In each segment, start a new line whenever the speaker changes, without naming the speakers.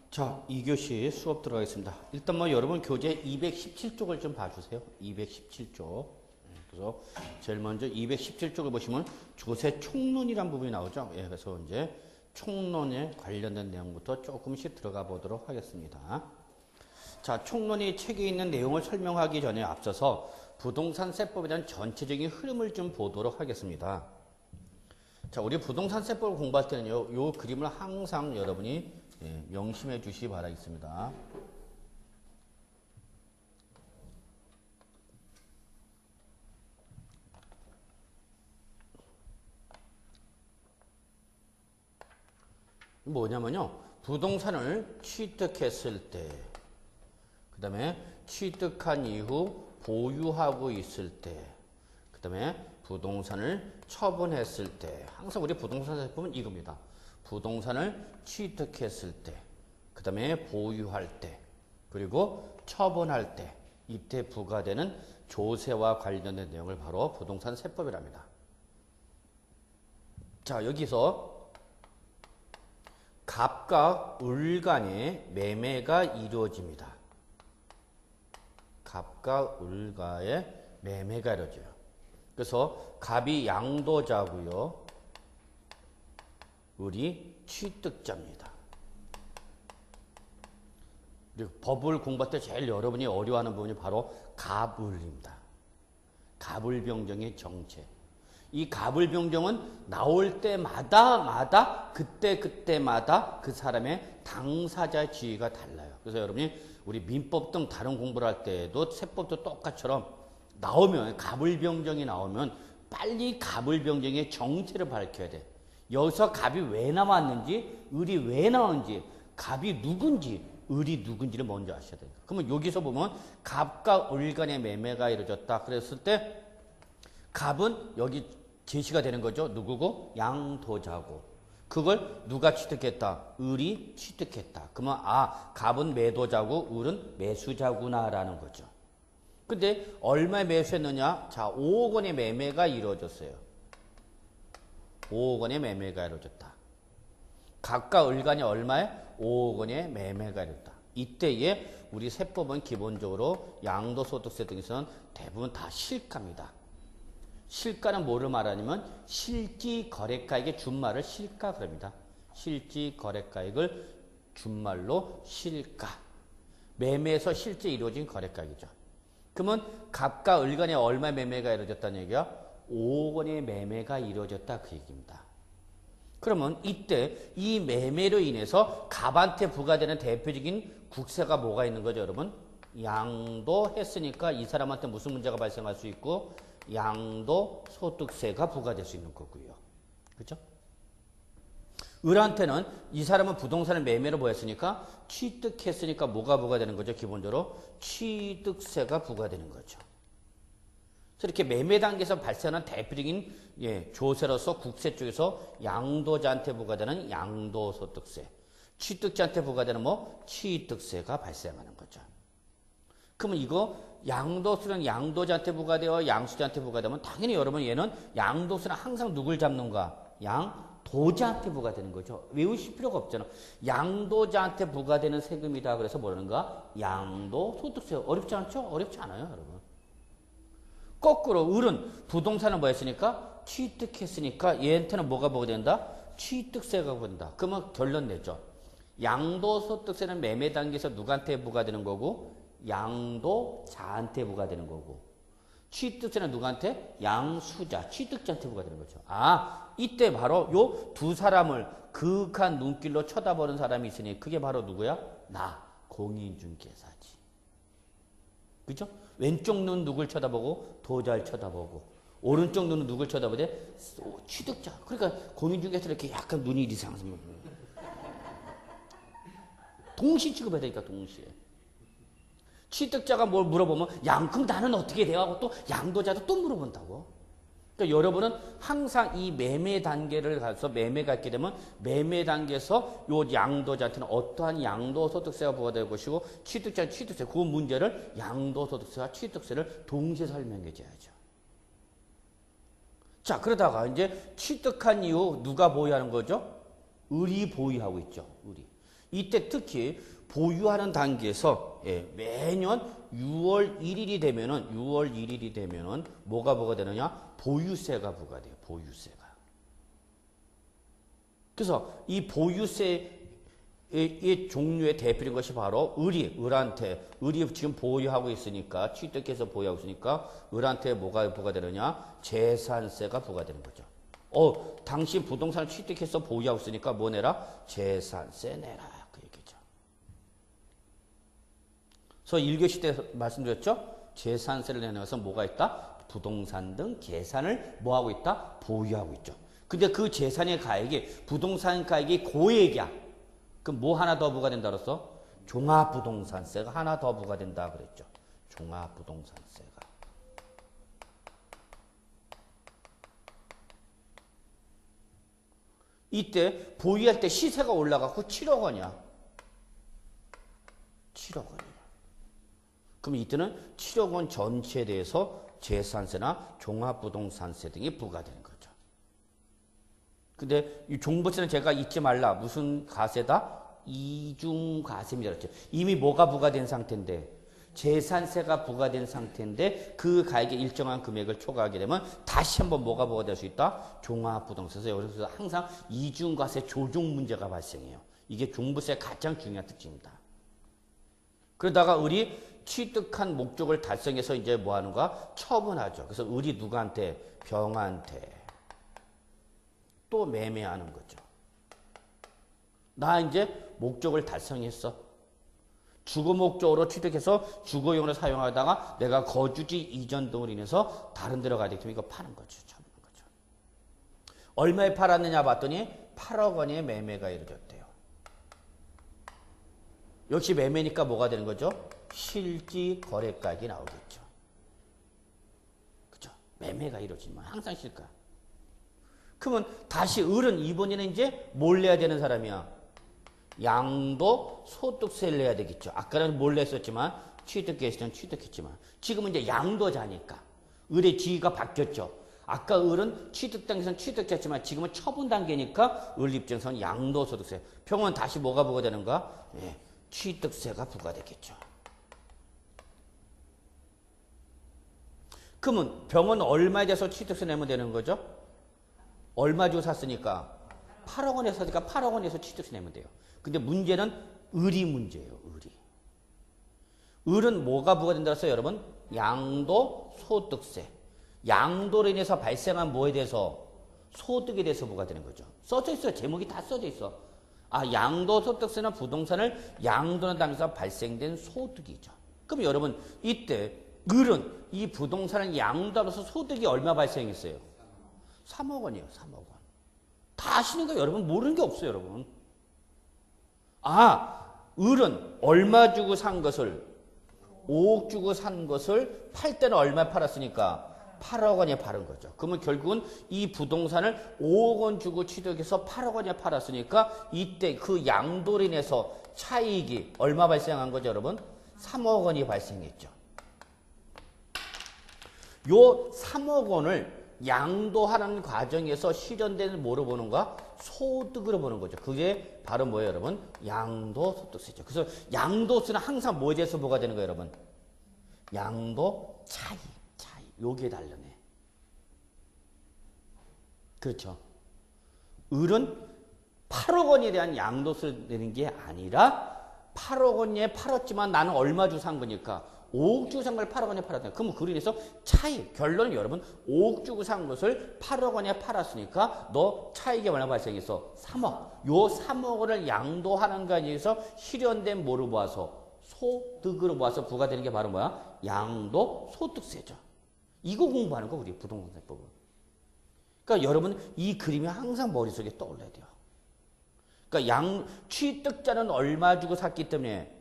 자, 2교시 수업 들어가겠습니다. 일단 뭐 여러분 교재 217쪽을 좀 봐주세요. 217쪽. 그래서 제일 먼저 217쪽을 보시면 조세 총론이란 부분이 나오죠. 예, 그래서 이제 총론에 관련된 내용부터 조금씩 들어가 보도록 하겠습니다. 자, 총론이 책에 있는 내용을 설명하기 전에 앞서서 부동산세법에 대한 전체적인 흐름을 좀 보도록 하겠습니다. 자, 우리 부동산세법을 공부할 때는요, 요 그림을 항상 여러분이 명심해 주시기 바라겠습니다. 뭐냐면요, 부동산을 취득했을 때, 그 다음에 취득한 이후 보유하고 있을 때, 그 다음에 부동산을 처분했을 때, 항상 우리 부동산세법은 이겁니다. 부동산을 취득했을 때, 그 다음에 보유할 때, 그리고 처분할 때, 이때 부과되는 조세와 관련된 내용을 바로 부동산세법이랍니다. 자, 여기서 갑과 을 간의 매매가 이루어집니다. 갑과 을 간의 매매가 이루어져요. 그래서 갑이 양도자고요. 을이 취득자입니다. 그리고 법을 공부할 때 제일 여러분이 어려워하는 부분이 바로 갑을입니다. 갑을병정의 정체. 이 갑을병정은 나올 때마다 그때마다 그 사람의 당사자 지위가 달라요. 그래서 여러분이 우리 민법 등 다른 공부를 할 때도 세법도 똑같처럼 나오면 갑을병정이 나오면 빨리 갑을병정의 정체를 밝혀야 돼. 여기서 갑이 왜 나왔는지, 을이 왜 나오는지, 갑이 누군지, 을이 누군지를 먼저 아셔야 돼요. 그러면 여기서 보면 갑과 을 간의 매매가 이루어졌다. 그랬을 때 갑은 여기 제시가 되는 거죠. 누구고? 양도자고. 그걸 누가 취득했다? 을이 취득했다. 그러면 갑은 매도자고 을은 매수자구나라는 거죠. 근데 얼마에 매수했느냐? 자, 5억 원의 매매가 이루어졌어요. 5억 원의 매매가 이루어졌다. 갑과 을 간이 얼마에? 5억 원의 매매가 이루어졌다. 이때에 우리 세법은 기본적으로 양도소득세 등에서는 대부분 다 실가입니다. 실가는 뭐를 말하냐면 실지거래가액의 준말을 실가 그럽니다. 실지거래가액을 준말로 실가. 매매에서 실제 이루어진 거래가액이죠. 그러면 갑과 을 간에 얼마의 매매가 이루어졌다는 얘기야? 5억 원의 매매가 이루어졌다 그 얘기입니다. 그러면 이때 이 매매로 인해서 갑한테 부과되는 대표적인 국세가 뭐가 있는 거죠, 여러분? 양도했으니까 이 사람한테 무슨 문제가 발생할 수 있고 양도소득세가 부과될 수 있는 거고요. 그렇죠? 을한테는 이 사람은 부동산을 매매로 보였으니까 취득했으니까 뭐가 부과되는 거죠? 기본적으로 취득세가 부과되는 거죠. 그래서 이렇게 매매 단계에서 발생하는 대표적인 조세로서 국세 쪽에서 양도자한테 부과되는 양도소득세, 취득자한테 부과되는 취득세가 발생하는 거죠. 그러면 이거 양도세는 양도자한테 부과되어 양수자한테 부과되면 당연히 여러분 얘는 양도세는 항상 누굴 잡는가? 양도자한테 부과되는 거죠. 외우실 필요가 없잖아. 양도자한테 부과되는 세금이다. 그래서 뭐라는가? 양도소득세. 어렵지 않죠? 어렵지 않아요, 여러분. 거꾸로 을은 부동산을 뭐 했으니까? 취득했으니까 얘한테는 뭐가 부과된다? 취득세가 부과된다. 그러면 결론 내죠. 양도소득세는 매매 단계에서 누구한테 부과되는 거고 양도자한테 부과되는 거고 취득세는 누구한테? 양수자, 취득자한테 부과되는 거죠. 이때 바로 요 두 사람을 그윽한 눈길로 쳐다보는 사람이 있으니 그게 바로 누구야? 공인중개사지. 그죠? 왼쪽 눈 누굴 쳐다보고? 도자를 쳐다보고. 오른쪽 눈은 누굴 쳐다보대? 취득자. 그러니까 공인중개사 이렇게 약간 눈이 이상해서 동시 취급해야 되니까 동시에. 취득자가 뭘 물어보면 그럼 나는 어떻게 돼요? 하고 또 양도자도 또 물어본다고. 그러니까 여러분은 항상 이 매매 단계를 가서 매매가 있게 되면 매매 단계에서 요 양도자한테는 어떠한 양도소득세가 부과될 것이고 취득자는 취득세, 그 문제를 양도소득세와 취득세를 동시에 설명해 줘야죠. 자, 그러다가 이제 취득한 이후 누가 보유하는 거죠? 을이 보유하고 있죠. 을이. 이때 특히 보유하는 단계에서 매년 6월 1일이 되면은 뭐가 부과되느냐? 보유세가 부과돼요. 보유세가. 그래서 이 보유세의 종류의 대표인 것이 바로 을이 지금 보유하고 있으니까, 취득해서 보유하고 있으니까 을한테 뭐가 부과되느냐? 재산세가 부과되는 거죠. 당신 부동산을 취득해서 보유하고 있으니까 뭐 내라? 재산세 내라. 그 얘기죠. 그래서 1교시 때 말씀드렸죠? 재산세를 내는 것은 뭐가 있다? 부동산 등 재산을 뭐하고 있다? 보유하고 있죠. 근데 그 재산의 가액이, 부동산 가액이 고액이야. 그럼 뭐 하나 더 부과된다 그랬어? 종합부동산세가 하나 더 부과된다 그랬죠. 종합부동산세가. 이때 보유할 때 시세가 올라가고 7억 원이야. 7억 원이야. 그럼 이때는 7억 원 전체에 대해서 재산세나 종합부동산세 등이 부과되는 거죠. 근데 이 종부세는 제가 잊지 말라. 무슨 가세다? 이중과세입니다. 그렇죠? 이미 뭐가 부과된 상태인데, 재산세가 부과된 상태인데 그 가액의 일정한 금액을 초과하게 되면 다시 한번 뭐가 부과될 수 있다? 종합부동산세. 여기서 항상 이중과세 조정 문제가 발생해요. 이게 종부세의 가장 중요한 특징입니다. 그러다가 을이 취득한 목적을 달성해서 이제 뭐 하는가? 처분하죠. 그래서 을이 누구한테? 병한테. 또 매매하는 거죠. 나 이제 목적을 달성했어. 주거 목적으로 취득해서 주거용으로 사용하다가 내가 거주지 이전 등으로 인해서 다른 데로 가야 되기 때문에 이거 파는 거죠. 처분한 거죠. 얼마에 팔았느냐 봤더니 8억 원의 매매가 이루어졌대요. 역시 매매니까 뭐가 되는 거죠? 실지 거래가액이 나오겠죠. 그죠? 매매가 이루어지면 항상 실가. 그러면 다시 을은 이번에는 이제 뭘 내야 되는 사람이야? 양도 소득세를 내야 되겠죠. 아까는 뭘 냈었지만 취득했을 취득했지만 지금은 이제 양도자니까 을의 지위가 바뀌었죠. 아까 을은 취득 단계에서는 취득했지만 지금은 처분 단계니까 을 입장에서는 양도소득세. 병은 다시 뭐가 부과되는가? 취득세가 부과되겠죠. 그러면 병은 얼마에 대해서 취득세 내면 되는 거죠? 얼마 주고 샀으니까 8억 원에 샀으니까 8억 원에서 취득세 내면 돼요. 근데 문제는 을이 문제예요. 을은 뭐가 부과된다고 했어요, 여러분? 양도소득세. 양도로 인해서 발생한 뭐에 대해서? 소득에 대해서 부과되는 거죠. 써져 있어요. 제목이 다 써져 있어. 양도소득세는 부동산을 양도하는 단계에서 발생된 소득이죠. 그럼 여러분 이때 을은 이 부동산을 양도하면서 소득이 얼마 발생했어요? 3억 원이에요. 3억 원. 다 아시는 거 여러분 모르는 게 없어요. 여러분. 을은 얼마 주고 산 것을 5억 주고 산 것을 팔 때는 얼마에 팔았으니까 8억 원에 팔은 거죠. 그러면 결국은 이 부동산을 5억 원 주고 취득해서 8억 원에 팔았으니까 이때 그 양도로 인해서 차익이 얼마 발생한 거죠, 여러분? 3억 원이 발생했죠. 요 3억 원을 양도하는 과정에서 실현되는 뭐로 보는가? 소득으로 보는 거죠. 그게 바로 뭐예요, 여러분? 양도소득세죠. 그래서 양도세는 항상 뭐에 대해서 뭐가 되는 거예요, 여러분? 양도 차익. 여기에 달려네. 그렇죠. 을은 8억 원에 대한 양도세를 내는 게 아니라 8억 원에 팔았지만 나는 얼마 주고 산 거니까 5억 주고 산 걸 8억 원에 팔았다. 그럼 그로 인해서 차익. 결론은 여러분 5억 주고 산 것을 8억 원에 팔았으니까 너 차익이 얼마 발생했어? 3억. 요 3억 원을 양도하는 거에 의해서 실현된 뭐로 모아서? 소득으로 모아서 부과되는 게 바로 뭐야? 양도소득세죠. 이거 공부하는 거 우리 부동산세법은. 그러니까 여러분 이 그림이 항상 머릿속에 떠올라야 돼요. 그러니까 취득자는 얼마 주고 샀기 때문에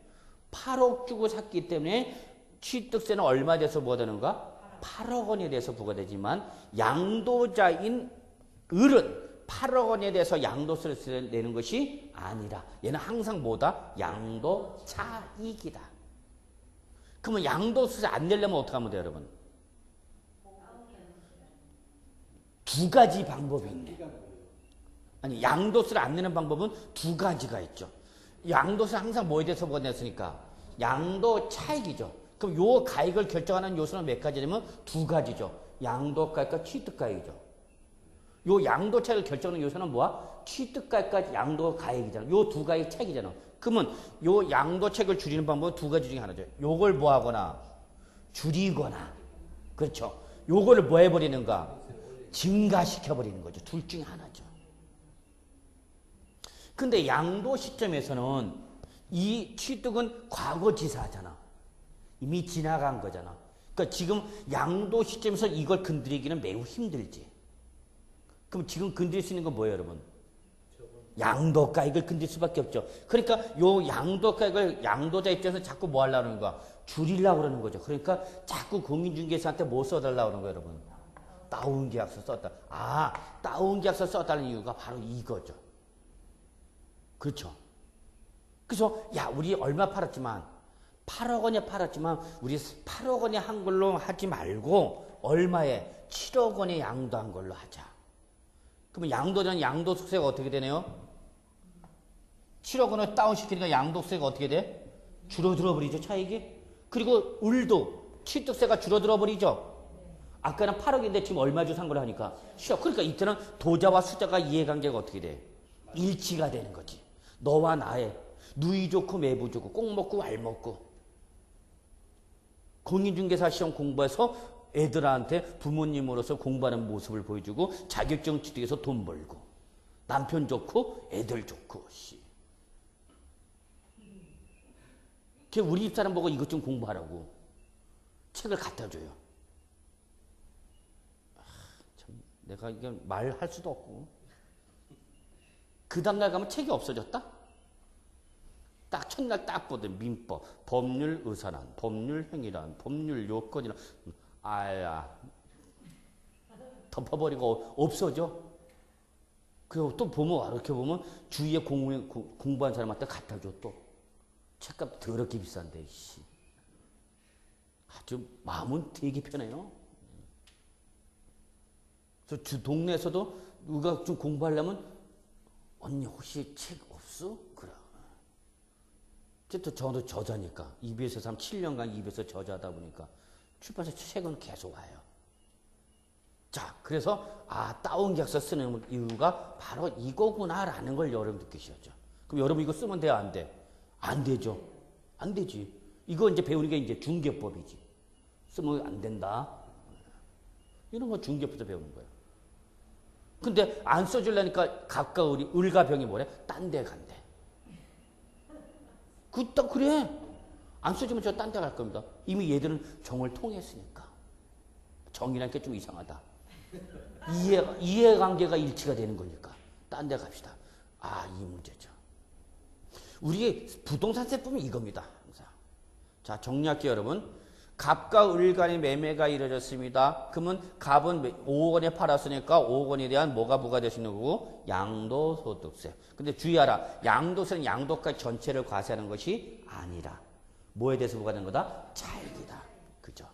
8억 주고 샀기 때문에 취득세는 얼마 돼서 뭐가 되는가? 8억 원에 대해서 부과되지만 양도자인 을은 8억 원에 대해서 양도세를 내는 것이 아니라 얘는 항상 뭐다? 양도차익이다. 그러면 양도세 안 내려면 어떻게 하면 돼요, 여러분? 두 가지 방법이 있네. 아니, 양도세를 안 내는 방법은 두 가지가 있죠. 양도세는 항상 뭐에 대해서 부과됐으니까 양도 차익이죠. 그럼 요 가액을 결정하는 요소는 몇 가지냐면 두 가지죠. 양도가액과 취득가액이죠. 요 양도 차익을 결정하는 요소는 뭐야? 취득가액과 양도가액이잖아. 요 두 가지 차익이잖아. 그러면 요 양도 차익을 줄이는 방법은 두 가지 중에 하나죠. 요걸 뭐 하거나 줄이거나, 그렇죠. 요거를 뭐 해버리는가? 증가시켜버리는 거죠. 둘 중에 하나죠. 근데 양도 시점에서는 이 취득은 과거지사잖아. 이미 지나간 거잖아. 그러니까 지금 양도 시점에서 이걸 건드리기는 매우 힘들지. 그럼 지금 건드릴 수 있는 건 뭐예요, 여러분? 양도가액을 건드릴 수밖에 없죠. 그러니까 요 양도가액을 양도자 입장에서 자꾸 뭐 하려고 하는 거야? 줄이려고 그러는 거죠. 그러니까 자꾸 공인중개사한테 뭐 써달라고 그러는 거예요, 여러분? 다운계약서 썼다. 아, 다운계약서 써달라는 이유가 바로 이거죠. 그렇죠. 그래서 야, 우리 얼마 팔았지만 8억 원에 팔았지만 우리 8억 원에 한 걸로 하지 말고 얼마에 7억 원에 양도한 걸로 하자. 그러면 양도자는 양도소득세가 어떻게 되네요? 7억 원을 다운시키니까 양도세가 어떻게 돼? 줄어들어 버리죠, 차익이. 그리고 을도 취득세가 줄어들어 버리죠. 아까는 8억인데 지금 얼마 주고 산 걸 하니까 7억. 그러니까 이때는 도자와 수자가 이해관계가 어떻게 돼? 일치가 되는 거지. 너와 나의 누이 좋고 매부 좋고 꼭 먹고 알 먹고. 공인중개사 시험 공부해서 애들한테 부모님으로서 공부하는 모습을 보여주고 자격증 취득해서 돈 벌고 남편 좋고 애들 좋고. 걔 우리 집사람 보고 이것 좀 공부하라고 책을 갖다 줘요. 참, 내가 이게 말할 수도 없고. 그 다음날 가면 책이 없어졌다? 딱 첫날 딱 보던 민법, 법률 의사란, 법률 행위란, 법률 요건이란, 아야, 덮어버리고 없어져. 그리고 또 보면, 이렇게 보면 주위에 공부한 사람한테 갖다 줘 또. 책값 더럽게 비싼데, 씨. 아주 마음은 되게 편해요. 그래서 동네에서도 누가 좀 공부하려면 언니 혹시 책 없어? 그래. 어쨌든 저도 저자니까 EBS에서 한 7년간 EBS 저자다 보니까 출판사 책은 계속 와요. 자, 그래서 다운계약서 쓰는 이유가 바로 이거구나라는 걸 여러분 느끼셔야죠. 그럼 여러분 이거 쓰면 돼요, 안 돼? 안 되죠. 안 되지. 이거 이제 배우는 게 이제 중개법이지. 쓰면 안 된다. 이런 거 중개법에서 배우는 거예요. 근데 안 써주려니까 가까우리 을가병이 뭐래? 딴 데 간대. 그래. 안 써주면 저 딴 데 갈 겁니다. 이미 얘들은 정을 통했으니까. 정이라는 게 좀 이상하다. 이해관계가 일치가 되는 거니까. 딴 데 갑시다. 이 문제죠. 우리 부동산세 보면 이겁니다. 항상. 자, 정리할게요, 여러분. 갑과 을 간의 매매가 이루어졌습니다. 그러면 갑은 5억 원에 팔았으니까 5억 원에 대한 뭐가 부과되시는 거고? 양도소득세. 근데 주의하라. 양도세는 양도가 전체를 과세하는 것이 아니라 뭐에 대해서 부과되는 거다? 차익이다. 그죠?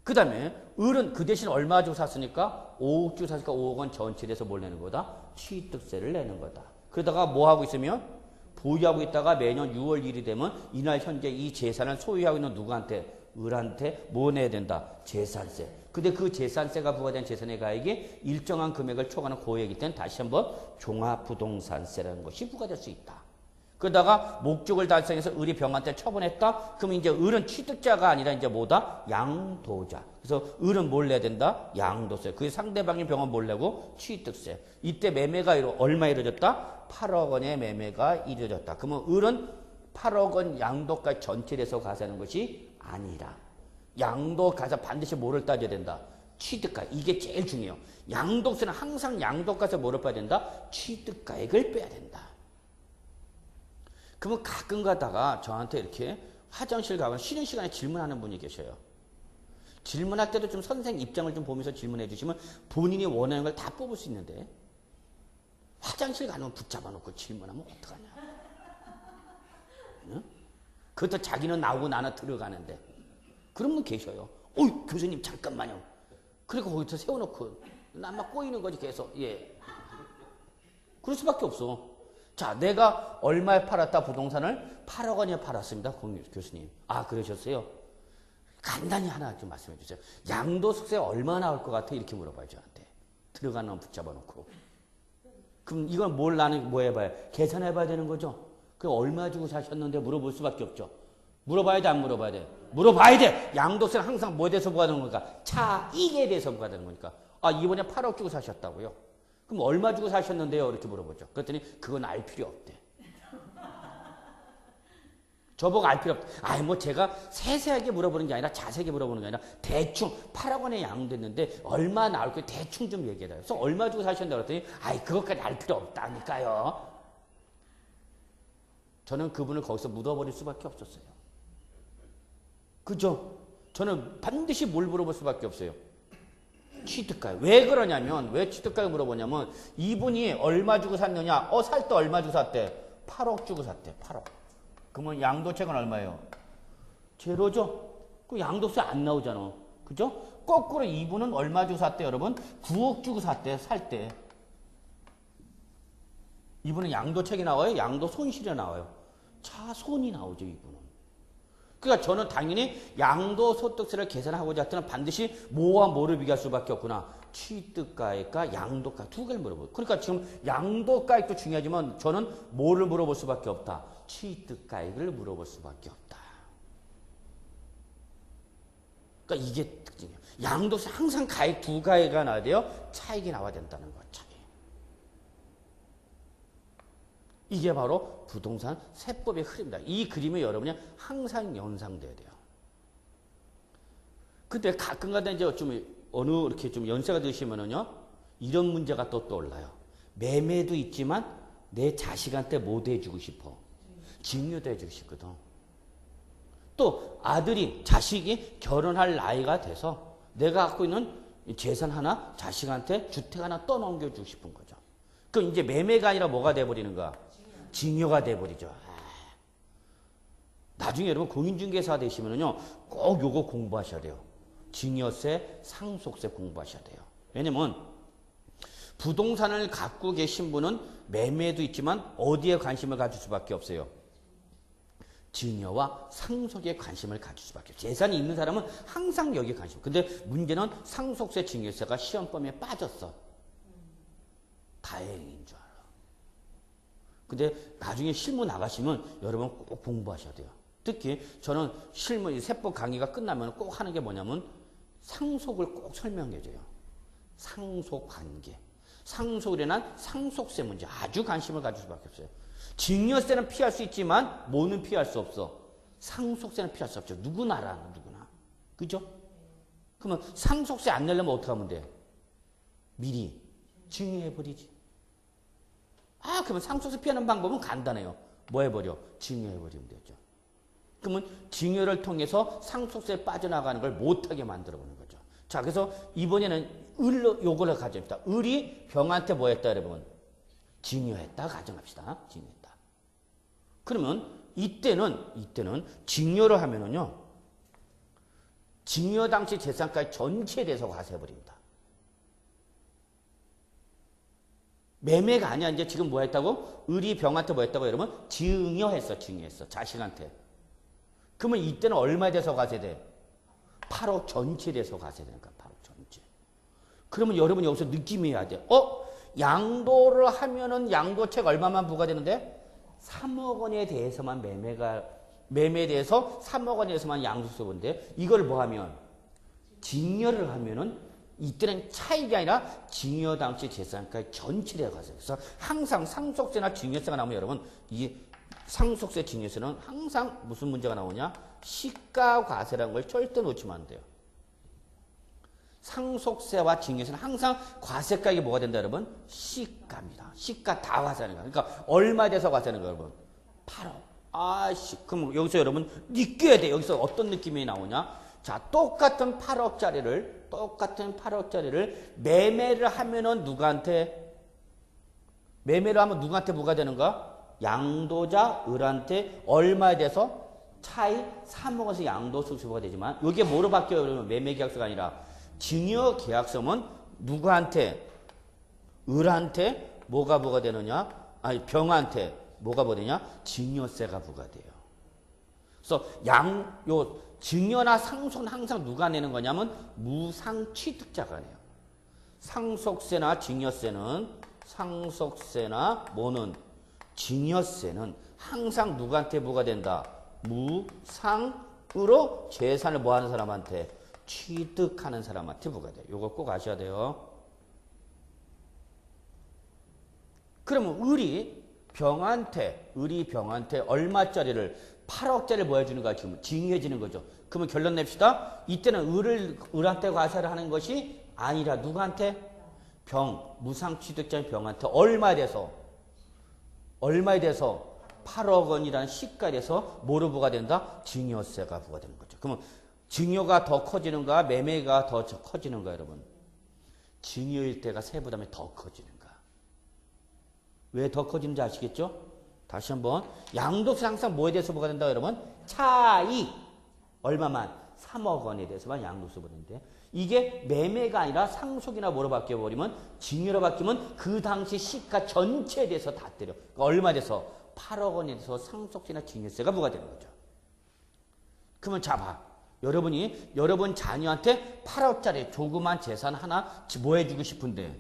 그 다음에 을은 그 대신 얼마 주고 샀으니까 5억 주고 샀으니까 5억 원 전체에 대해서 뭘 내는 거다? 취득세를 내는 거다. 그러다가 뭐 하고 있으면 보유하고 있다가 매년 6월 1일이 되면 이날 현재 이 재산을 소유하고 있는 누구한테? 을한테 뭐 내야 된다? 재산세. 근데 그 재산세가 부과된 재산의 가액이 일정한 금액을 초과하는 고액일 때는 다시 한번 종합부동산세라는 것이 부과될 수 있다. 그러다가 목적을 달성해서 을이 병한테 처분했다? 그럼 이제 을은 취득자가 아니라 이제 뭐다? 양도자. 그래서 을은 뭘 내야 된다? 양도세. 그 상대방이 병은 뭘 내고? 취득세. 이때 매매가 얼마 이루어졌다? 8억 원의 매매가 이루어졌다. 그러면 을은 8억 원 양도가 전체에서 과세하는 것이 아니라 양도 가서 반드시 뭐를 따져야 된다? 취득가. 이게 제일 중요해요. 양도세는 항상 양도가에서 뭐를 빼야 된다? 취득가액을 빼야 된다. 그러면 가끔 가다가 저한테 이렇게 화장실 가면 쉬는 시간에 질문하는 분이 계셔요. 질문할 때도 좀 선생 입장을 좀 보면서 질문해 주시면 본인이 원하는 걸 다 뽑을 수 있는데 화장실 가면 붙잡아 놓고 질문하면 어떡하냐. 응? 그것도 자기는 나오고 나는 들어가는데 그런 분 계셔요. 교수님 잠깐만요. 그리고 거기서 세워놓고 나만 꼬이는 거지 계속. 예. 그럴 수밖에 없어. 자, 내가 얼마에 팔았다 부동산을 8억 원에 팔았습니다. 교수님. 아, 그러셨어요? 간단히 하나 좀 말씀해 주세요. 양도소득세 얼마 나올 것 같아? 이렇게 물어봐요, 저한테. 들어가는 건 붙잡아 놓고. 그럼 이건 뭘 나는 뭐 해봐요? 계산해 봐야 되는 거죠? 그 얼마 주고 사셨는데 물어볼 수밖에 없죠. 물어봐야 돼, 안 물어봐야 돼? 물어봐야 돼! 양도세는 항상 뭐에 대해서 부과되는 거니까? 차익에 대해서 부과되는 거니까. 아, 이번에 8억 주고 사셨다고요? 그럼 얼마 주고 사셨는데요? 이렇게 물어보죠. 그랬더니 그건 알 필요 없대. 저보고 알 필요 없대. 아니, 뭐 제가 세세하게 물어보는 게 아니라 자세하게 물어보는 게 아니라 대충 8억 원에 양도됐는데 얼마 나올 거예요? 대충 좀 얘기해요. 그래서 얼마 주고 사셨는다고 그랬더니 아이, 그것까지 알 필요 없다니까요. 저는 그분을 거기서 묻어버릴 수밖에 없었어요. 그죠? 저는 반드시 뭘 물어볼 수밖에 없어요. 취득가액. 왜 그러냐면, 왜 취득가액 물어보냐면, 이분이 얼마 주고 샀느냐? 살 때 얼마 주고 샀대? 8억 주고 샀대, 8억. 그러면 양도책은 얼마예요? 제로죠? 그 양도세 안 나오잖아. 그죠? 거꾸로 이분은 얼마 주고 샀대, 여러분? 9억 주고 샀대, 살 때. 이분은 양도책이 나와요? 양도 손실이 나와요? 차손이 나오죠, 이분은. 그러니까 저는 당연히 양도소득세를 계산하고자 할 때는 반드시 뭐와 뭐를 비교할 수밖에 없구나. 취득가액과 양도가액 두 개를 물어보고. 그러니까 지금 양도가액도 중요하지만 저는 뭐를 물어볼 수밖에 없다. 취득가액을 물어볼 수밖에 없다. 그러니까 이게 특징이에요. 양도세 항상 가액 두 가액이 나와야 돼요. 차익이 나와야 된다는 거예요. 차익. 이게 바로 부동산 세법의 흐름입니다. 이 그림이 여러분이 항상 연상돼야 돼요. 근데 가끔가다 이제 좀 어느 이렇게 좀 연세가 드시면은요, 이런 문제가 또 떠올라요. 매매도 있지만 내 자식한테 못 해주고 싶어. 증여도 해주고 싶거든. 또 아들이, 자식이 결혼할 나이가 돼서 내가 갖고 있는 재산 하나, 자식한테 주택 하나 떠넘겨주고 싶은 거죠. 그럼 이제 매매가 아니라 뭐가 돼버리는가? 증여가 돼버리죠. 나중에 여러분 공인중개사 되시면은요, 꼭 요거 공부하셔야 돼요. 증여세, 상속세 공부하셔야 돼요. 왜냐면 부동산을 갖고 계신 분은 매매도 있지만 어디에 관심을 가질 수밖에 없어요? 증여와 상속에 관심을 가질 수밖에 없어요. 재산이 있는 사람은 항상 여기에 관심. 근데 문제는 상속세, 증여세가 시험범위에 빠졌어. 다행인 줄 알아. 근데 나중에 실무 나가시면 여러분 꼭 공부하셔야 돼요. 특히 저는 실무, 세법 강의가 끝나면 꼭 하는 게 뭐냐면 상속을 꼭 설명해줘요. 상속관계. 상속이란 상속세 문제 아주 관심을 가질 수밖에 없어요. 증여세는 피할 수 있지만 뭐는 피할 수 없어? 상속세는 피할 수 없죠. 누구나라, 누구나. 그죠? 그러면 상속세 안 내려면 어떻게 하면 돼? 미리 증여해버리지. 그러면 상속세 피하는 방법은 간단해요. 뭐 해버려? 증여해버리면 되죠. 그러면 증여를 통해서 상속세에 빠져나가는 걸 못하게 만들어보는 거죠. 자, 그래서 이번에는 요거를 가져옵시다. 을이 병한테 뭐 했다, 여러분? 증여했다 가정합시다. 증여했다. 그러면 이때는 증여를 하면은요, 증여 당시 재산가액 전체에 대해서 과세해버립니다. 매매가 아니야. 이제 지금 뭐 했다고? 을이 병한테 뭐 했다고, 여러분? 증여했어. 자식한테. 그러면 이때는 얼마에 대해서 과세돼? 8억 전체에 대해서 과세되니까 8억 전체. 그러면 여러분 여기서 느낌이 해야 돼. 양도를 하면은 양도책 얼마만 부과되는데? 3억 원에 대해서만 매매에 대해서 3억 원에 대해서만 양도세 본데, 이걸 뭐 하면? 증여를 하면은 이때는 차익이 아니라 증여 당시 재산가액 전체에 과세. 그래서 항상 상속세나 증여세가 나오면 여러분, 이 상속세, 증여세는 항상 무슨 문제가 나오냐? 시가과세라는 걸 절대 놓치면 안 돼요. 상속세와 증여세는 항상 과세가액이 뭐가 된다, 여러분? 시가입니다. 시가 다 과세하는 거야. 그러니까 얼마에 대해서 과세하는 거야, 여러분? 8억. 그럼 여기서 여러분 느껴야 돼. 여기서 어떤 느낌이 나오냐? 자, 똑같은 8억짜리를 매매를 하면은 누구한테 뭐가 되는가? 양도자 을한테 얼마에 대해서 차이 3억에서 양도소득세가 되지만, 이게 뭐로 바뀌어요? 그러면 매매계약서가 아니라 증여계약서면 누구한테? 을한테 뭐가 되느냐? 아니 병한테 뭐가 부과되냐? 증여세가 부과돼요. 그래서 요 증여나 상속은 항상 누가 내는 거냐면 무상취득자가 내요. 상속세나 뭐는 증여세는 항상 누구한테 부과된다? 무상으로 재산을 뭐 하는 사람한테? 취득하는 사람한테 부과돼요. 요거 꼭 아셔야 돼요. 그러면 의리 병한테 얼마짜리를 8억짜리를 뭐 해주는 거야? 지금 증여해 주는 거죠. 그러면 결론 냅시다. 이때는 을한테 과세를 하는 것이 아니라 누구한테? 무상취득자인 병한테 얼마에 대해서 8억 원이라는 시가에 대해서 뭐로 부과된다? 증여세가 부과되는 거죠. 그러면 증여가 더 커지는가? 매매가 더 커지는가? 여러분 증여일 때가 세부담이 더 커지는가? 왜 더 커지는지 아시겠죠? 다시 한번 양도세 항상 뭐에 대해서 부과된다 여러분? 차익 얼마만? 3억 원에 대해서만 양도세 부과되는데 이게 매매가 아니라 상속이나 뭐로 바뀌어버리면 증여로 바뀌면 그 당시 시가 전체에 대해서 다 때려. 그러니까 얼마에 대해서? 8억 원에 대해서 상속세나 증여세가 부과되는 거죠. 그러면 봐. 여러분 자녀한테 8억짜리 조그만 재산 하나 뭐 해주고 싶은데?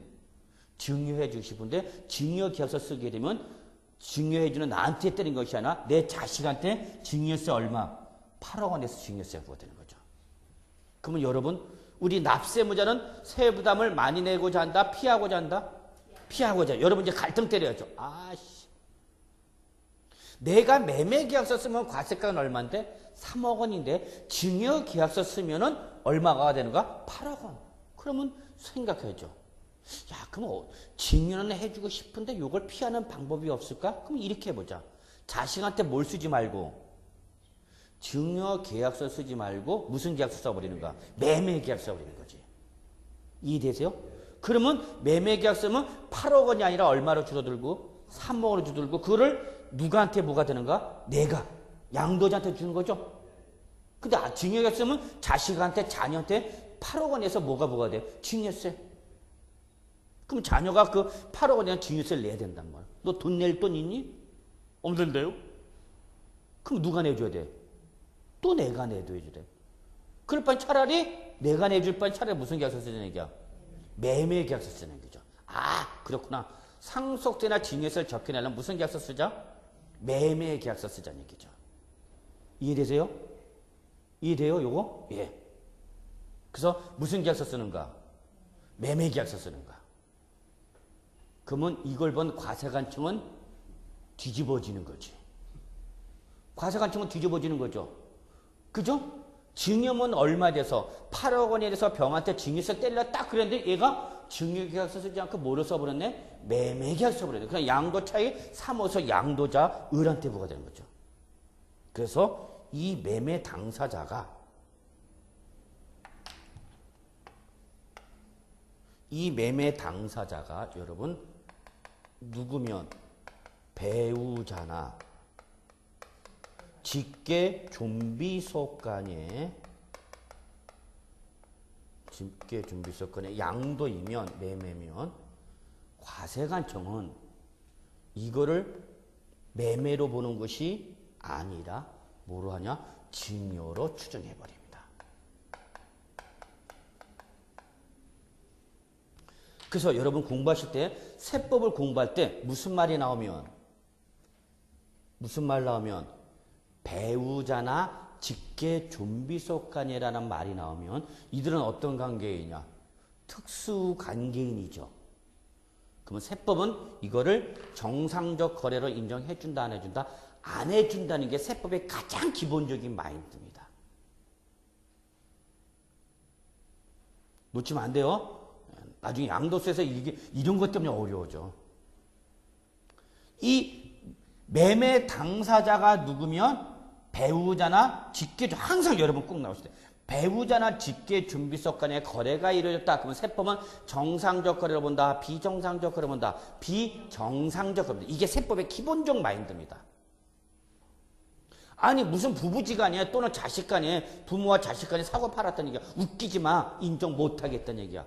증여해주고 싶은데 증여계약서 쓰게 되면 증여해주는 나한테 때린 것이 아니라 내 자식한테 증여세 얼마? 8억 원에서 증여세가 부과되는 거죠. 그러면 여러분 우리 납세무자는 세부담을 많이 내고자 한다? 피하고자 한다? 피하고자. 여러분 이제 갈등 때려야죠. 아씨. 내가 매매계약서 쓰면 과세가는 얼마인데? 3억 원인데 증여계약서 쓰면은 얼마가 되는가? 8억 원. 그러면 생각해야죠. 야, 그럼 증여는 해주고 싶은데 이걸 피하는 방법이 없을까? 그럼 이렇게 해보자. 자식한테 뭘 쓰지 말고 증여계약서 쓰지 말고 무슨 계약서 써버리는가? 매매계약서 써버리는 거지. 이해되세요? 그러면 매매계약서 쓰면 8억 원이 아니라 얼마로 줄어들고 3억 원으로 줄어들고 그거를 누구한테 뭐가 되는가? 내가 양도자한테 주는 거죠. 근데 증여계약서 쓰면 자식한테 자녀한테 8억 원에서 뭐가 부과돼? 증여세. 그럼 자녀가 그 8억 원에 대한 증여세를 내야 된단 말이야. 너 돈 낼 돈 있니? 없는데요? 그럼 누가 내줘야 돼? 또 내가 내줘야 돼. 그럴 바엔 차라리 내가 내줄 바엔 차라리 무슨 계약서 쓰자는 얘기야? 매매 계약서 쓰는 얘기죠. 아, 그렇구나. 상속세나 증여세를 적혀내려면 무슨 계약서 쓰자? 매매 계약서 쓰자는 얘기죠. 이해되세요? 이해돼요, 요거? 예. 그래서 무슨 계약서 쓰는가? 매매 계약서 쓰는가? 그러면 이걸 본 과세관청은 뒤집어지는 거지. 과세관청은 뒤집어지는 거죠. 그죠? 증여면 얼마에 대해서 8억 원에 대해서 병한테 증여세 때리려 딱 그랬는데 얘가 증여계약서 쓰지 않고 뭐를 써버렸네? 매매계약서 써버렸네. 그냥 양도 차이 삼어서 양도자 을한테 부과되는 거죠. 그래서 이 매매 당사자가 여러분 누구면 배우자나 직계 좀비속 간의 양도이면 매매면 과세관청은 이거를 매매로 보는 것이 아니라 뭐로 하냐? 증여로 추정해버립니다. 그래서 여러분 공부하실 때 세법을 공부할 때 무슨 말 나오면 배우자나 직계 좀비속 간이라는 말이 나오면 이들은 어떤 관계이냐? 특수관계인이죠. 그러면 세법은 이거를 정상적 거래로 인정해준다 안 해준다? 안 해준다는 게 세법의 가장 기본적인 마인드입니다. 놓치면 안 돼요. 나중에 양도세에서 이런 것 때문에 어려워져. 이 매매 당사자가 누구면 배우자나 직계, 항상 여러분 꼭 나오실 때 배우자나 직계 준비속 간의 거래가 이루어졌다. 그러면 세법은 정상적 거래로 본다. 비정상적 거래로 본다. 비정상적 거래. 이게 세법의 기본적 마인드입니다. 아니 무슨 부부지간에 또는 자식간에 부모와 자식간에 사고 팔았다는 얘기야. 웃기지 마. 인정 못하겠다는 얘기야.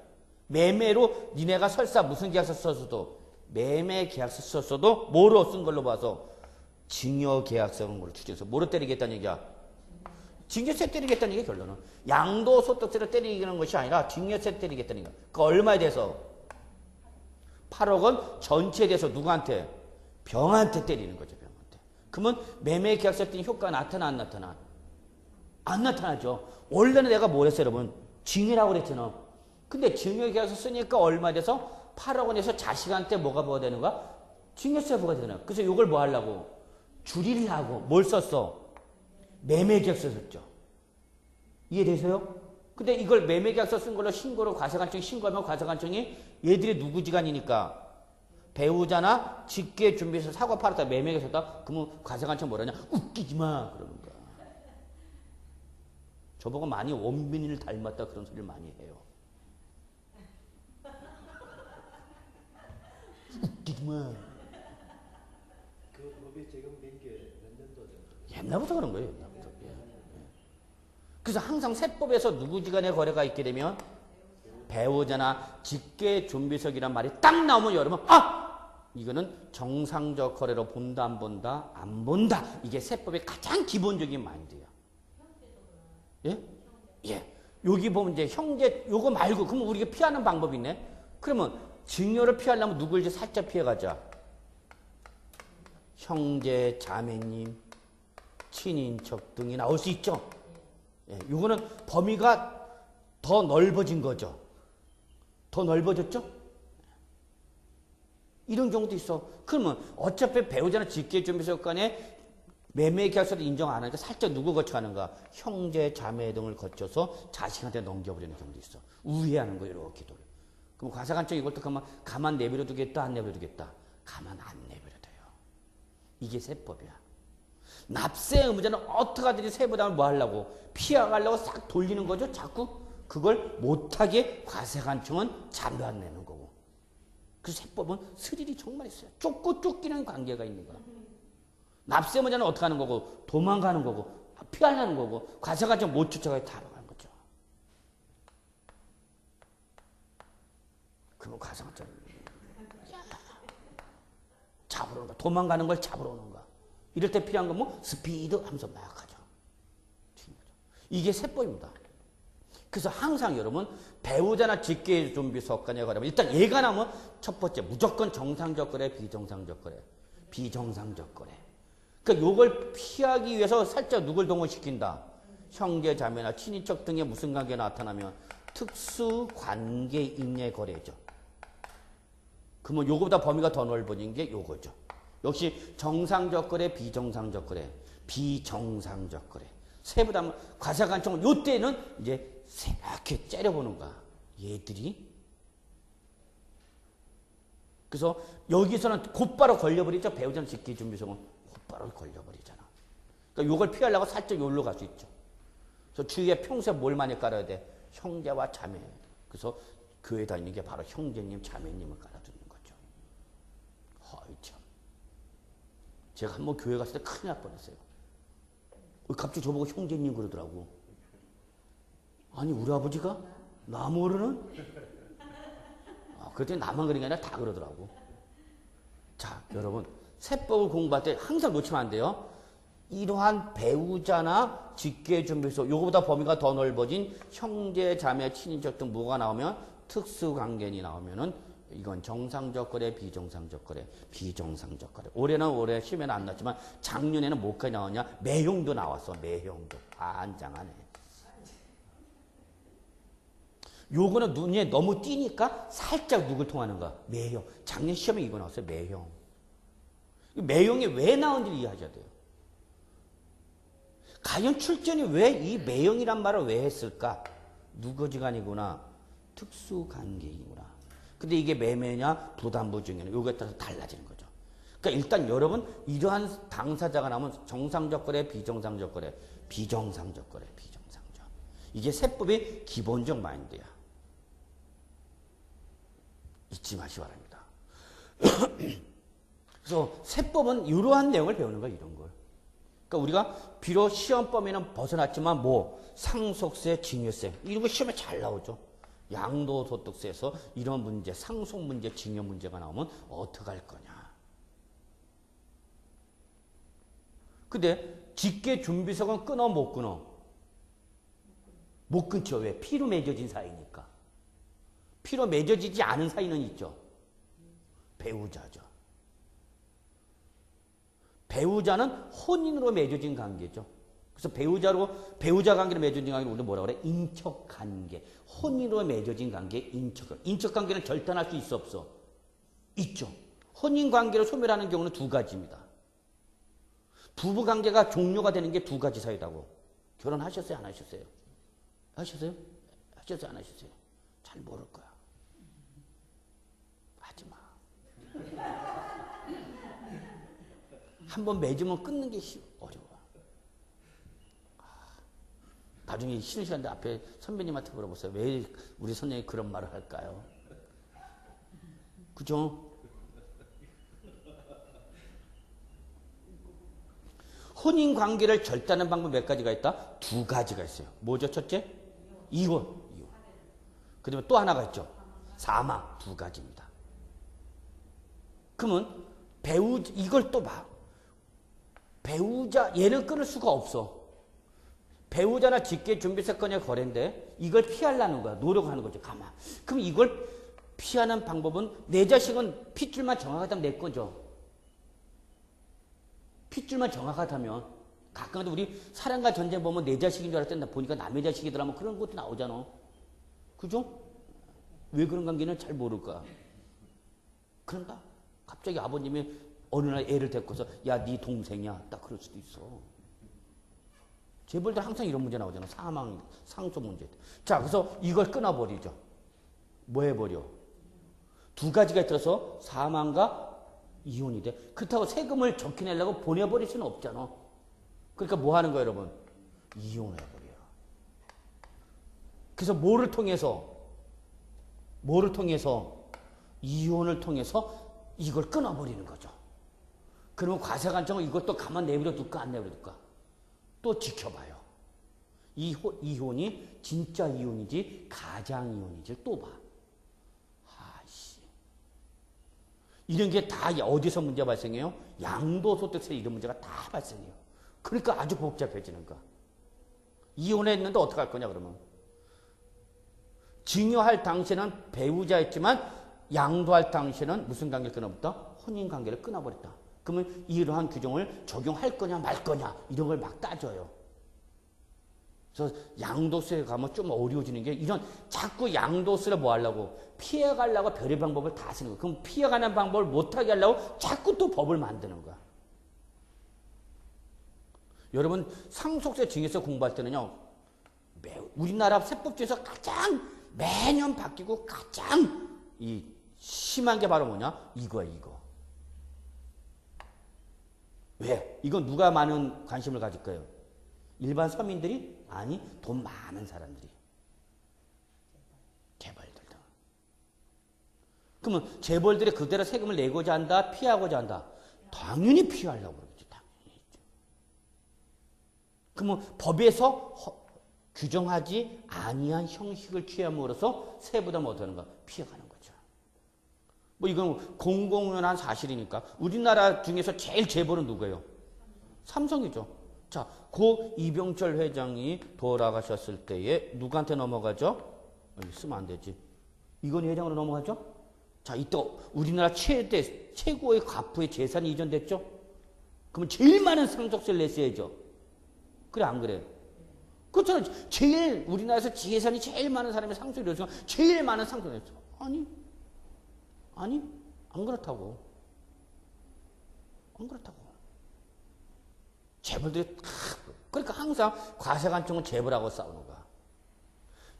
매매로 니네가 설사 무슨 계약서 써서도 매매 계약서 썼어도 뭐로 쓴 걸로 봐서 증여 계약서인 걸로 추정해서 뭐로 때리겠다는 얘기야? 증여세 때리겠다는 얘기야, 결론은. 양도소득세로 때리는 것이 아니라 증여세 때리겠다는 얘기야. 그 얼마에 대해서? 8억 원 전체에 대해서 누구한테? 병한테 때리는 거죠, 병한테. 그러면 매매 계약서 때린 효과가 나타나, 안 나타나? 안 나타나죠. 원래는 내가 뭘 했어요, 여러분? 증여라고 그랬잖아. 근데 증여 계약서 쓰니까 얼마에 대해서 8억 원에서 자식한테 뭐가 부과가 되는 거야? 증여세 부과가 되는 거야. 그래서 이걸 뭐 하려고? 줄이려고. 뭘 썼어? 매매계약서 썼죠. 이해되세요? 근데 이걸 매매계약서 쓴 걸로 신고로 과세관청에 신고하면 과세관청이 얘들이 누구 지간이니까 배우자나 직계준비해서 사고 팔았다 매매계약서 썼다 그러면 과세관청 뭐라냐? 웃기지 마 그러는 거야. 저보고 많이 원빈이를 닮았다 그런 소리를 많이 해요. 웃기지 마.
그 법이 적용된 게 몇 년도 전에?
옛날부터 그런 거예요. 옛날부터. 예. 그래서 항상 세법에서 누구지간의 거래가 있게 되면 배우자나 직계존비속이란 말이 딱 나오면 여러분 이거는 정상적 거래로 본다 안 본다? 안 본다. 이게 세법의 가장 기본적인 마인드야. 예? 예. 여기 보면 이제 형제 요거 말고 그러면 우리가 피하는 방법이 있네. 그러면 증여를 피하려면 누굴 이제 살짝 피해가자. 형제, 자매님, 친인척 등이 나올 수 있죠. 예, 이거는 범위가 더 넓어진 거죠. 더 넓어졌죠? 이런 경우도 있어. 그러면 어차피 배우자나 직계존비속 간에 매매 계약서를 인정 안 하니까 살짝 누구 거쳐가는가? 형제, 자매 등을 거쳐서 자식한테 넘겨버리는 경우도 있어. 우회하는 거예요, 이렇게. 그럼 과세관청이 이걸 또 가만 내버려 두겠다, 안 내버려 두겠다? 가만 안 내버려 둬요. 이게 세법이야. 납세 의무자는 어떻게 하든지 세부담을 뭐 하려고? 피해가려고 싹 돌리는 거죠, 자꾸? 그걸 못하게 과세관청은 잠도 안 내는 거고. 그 세법은 스릴이 정말 있어요. 쫓고 쫓기는 관계가 있는 거야. 납세 의무자는 어떻게 하는 거고? 도망가는 거고, 피하려는 거고, 과세관청 못 쫓아가게 다뤄가는 거죠. 그러면 과세관청 잡으러 오는 거야. 도망가는 걸 잡으러 오는 거야. 이럴 때 필요한 건 뭐? 스피드 하면서 막 하죠. 이게 세법입니다. 그래서 항상 여러분 배우자나 직계존비속 간의 거래면 일단 얘가 나오면 첫 번째 무조건 정상적 거래, 비정상적 거래. 비정상적 거래. 그러니까 요걸 피하기 위해서 살짝 누굴 동원시킨다. 형제, 자매나 친인척 등의 무슨 관계가 나타나면 특수관계인의 거래죠. 그러면 요거보다 범위가 더 넓어진 게 요거죠. 역시 정상적 거래, 비정상적 거래, 비정상적 거래. 세부담 과세관청은 요때는 이제 이렇게 째려보는 거야. 얘들이. 그래서 여기서는 곧바로 걸려버리죠. 배우자는 직계존비속은 곧바로 걸려버리잖아. 그러니까 요걸 피하려고 살짝 요로 갈 수 있죠. 그래서 주위에 평소에 뭘 많이 깔아야 돼? 형제와 자매. 그래서 교회 다니는 게 바로 형제님, 자매님을 깔아두는 거죠. 허이 참. 제가 한번 교회 갔을 때 큰일 날 뻔했어요. 갑자기 저보고 형제님 그러더라고. 아니 우리 아버지가 나 모르는? 그랬더니 나만 그런 게 아니라 다 그러더라고. 자 여러분 세법을 공부할 때 항상 놓치면 안 돼요. 이러한 배우자나 직계존비속 요거보다 범위가 더 넓어진 형제, 자매, 친인척 등 뭐가 나오면 특수관계인이 나오면은 이건 정상적 거래, 비정상적 거래, 비정상적 거래. 올해 시험에는 안 났지만 작년에는 뭐까지 나왔냐? 매형도 나왔어. 매형도. 안장하네. 요거는 눈에 너무 띄니까 살짝 누굴 통하는가? 매형. 작년 시험에 이거 나왔어요. 매형. 매형이 왜 나온지를 이해하셔야 돼요. 과연 출전이 왜 이 매형이란 말을 왜 했을까? 누거지간이구나. 특수관계이구나. 근데 이게 매매냐 부담부 중에는 요거에 따라서 달라지는 거죠. 그러니까 일단 여러분 이러한 당사자가 나오면 정상적 거래, 비정상적 거래, 비정상적 거래, 비정상적. 이게 세법의 기본적 마인드야. 잊지 마시기 바랍니다. 그래서 세법은 이러한 내용을 배우는 거야, 이런 걸. 그러니까 우리가 비록 시험 범위는 벗어났지만 뭐 상속세, 증여세 이런 거 시험에 잘 나오죠. 양도소득세에서 이런 문제, 상속 문제, 징여 문제가 나오면 어떡할 거냐. 근데 직계준비석은 끊어 못 끊어? 못 끊죠. 왜? 피로 맺어진 사이니까. 피로 맺어지지 않은 사이는 있죠. 배우자죠. 배우자는 혼인으로 맺어진 관계죠. 그래서 배우자 관계로 맺어진 관계를 우리가 뭐라 그래? 인척 관계. 혼인으로 맺어진 관계, 인척 관계는 절단할 수 있어, 없어? 있죠. 혼인 관계를 소멸하는 경우는 두 가지입니다. 부부 관계가 종료가 되는 게 두 가지 사이다고. 결혼하셨어요, 안 하셨어요? 하셨어요? 하셨어요, 안 하셨어요? 잘 모를 거야. 하지 마. 한번 맺으면 끊는 게 어려워. 나중에 쉬는 시간대 앞에 선배님한테 물어보세요. 왜 우리 선생님이 그런 말을 할까요? 그죠? 혼인 관계를 절단하는 방법 몇 가지가 있다? 두 가지가 있어요. 뭐죠? 첫째? 이혼. 그 다음에 또 하나가 있죠. 사망. 두 가지입니다. 그러면 이걸 또 봐. 배우자, 얘는 끊을 수가 없어. 배우자나 직계준비세권의 거래인데 이걸 피하려는 거야. 노력하는 거죠. 가만. 그럼 이걸 피하는 방법은 내 자식은 핏줄만 정확하다면 내 거죠. 핏줄만 정확하다면. 가끔가다 우리 사랑과 전쟁 보면 내 자식인 줄 알았더니 보니까 남의 자식이더라면 그런 것도 나오잖아. 그죠? 왜 그런 관계는 잘 모를까? 그런가? 갑자기 아버님이 어느 날 애를 데리고서 야, 네 동생이야. 딱 그럴 수도 있어. 재벌들 항상 이런 문제 나오잖아. 사망, 상속 문제. 자, 그래서 이걸 끊어버리죠. 뭐 해버려? 두 가지가 있어서 사망과 이혼이 돼. 그렇다고 세금을 적혀내려고 보내버릴 수는 없잖아. 그러니까 뭐 하는 거예요, 여러분? 이혼해버려요. 그래서 뭐를 통해서? 이혼을 통해서 이걸 끊어버리는 거죠. 그러면 과세관청은 이것도 가만 내버려 둘까 안 내버려 둘까? 또 지켜봐요. 이혼이 진짜 이혼이지 가장 이혼이지 또 봐. 아씨. 이런 게 다 어디서 문제 발생해요? 양도소득세 이런 문제가 다 발생해요. 그러니까 아주 복잡해지는 거야. 이혼했는데 어떡할 거냐 그러면. 증여할 당시에는 배우자였지만 양도할 당시에는 무슨 관계를 끊어버렸다? 혼인관계를 끊어버렸다. 그러면 이러한 규정을 적용할 거냐 말 거냐 이런 걸 막 따져요. 그래서 양도세에 가면 좀 어려워지는 게 이런 자꾸 양도세를 뭐 하려고 피해가려고 별의 방법을 다 쓰는 거야. 그럼 피해가는 방법을 못하게 하려고 자꾸 또 법을 만드는 거야. 여러분 상속세 증여세 공부할 때는요. 우리나라 세법 중에서 가장 매년 바뀌고 가장 심한 게 바로 뭐냐? 이거야 이거. 왜? 이건 누가 많은 관심을 가질 거예요? 일반 서민들이? 아니, 돈 많은 사람들이. 재벌들. 그러면 재벌들이 그대로 세금을 내고자 한다? 피하고자 한다? 당연히 피하려고 그러겠죠. 당연히. 그러면 법에서 규정하지 아니한 형식을 취함으로써 세부담 못하는 거 피해가는 거죠. 뭐 이건 공공연한 사실이니까 우리나라 중에서 제일 재벌은 누구예요? 삼성이죠. 자, 고 이병철 회장이 돌아가셨을 때에 누구한테 넘어가죠? 쓰면 안 되지. 이건희 회장으로 넘어가죠? 자, 이때 우리나라 최고의 가부의 재산이 이전됐죠? 그러면 제일 많은 상속세를 냈어야죠. 그래 안 그래? 그렇잖아요. 제일 우리나라에서 재산이 제일 많은 사람이 상속세를 냈으면 제일 많은 상속세를 냈어. 아니, 안 그렇다고. 안 그렇다고. 재벌들이 그러니까 항상 과세관청은 재벌하고 싸우는 거야.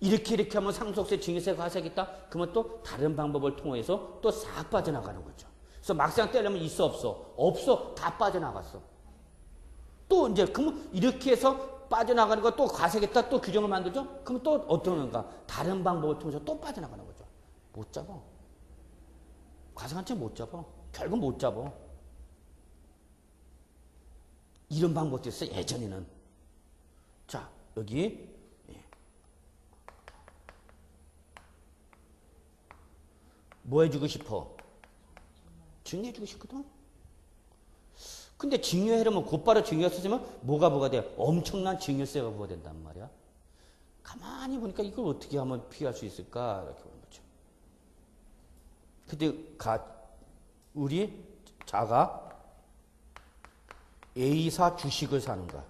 이렇게 하면 상속세, 증여세 과세하겠다? 그러면 또 다른 방법을 통해서 또 싹 빠져나가는 거죠. 그래서 막상 떼려면 있어 없어? 없어. 다 빠져나갔어. 또 이제 그러면 이렇게 해서 빠져나가는 거 또 과세겠다? 또 규정을 만들죠? 그럼 또 어떤 건가? 다른 방법을 통해서 또 빠져나가는 거죠. 못 잡아. 과세관청 못 잡아. 결국 못 잡아. 이런 방법도 있어요. 예전에는. 자, 여기 뭐 해주고 싶어? 증여해주고 싶거든. 근데 증여해려면 곧바로 증여 쓰면 뭐가 돼? 엄청난 증여세가 부과된단 말이야. 가만히 보니까 이걸 어떻게 하면 피할 수 있을까? 이렇게 보는 거죠. 근데 우리 자가 A사 주식을 사는 거야.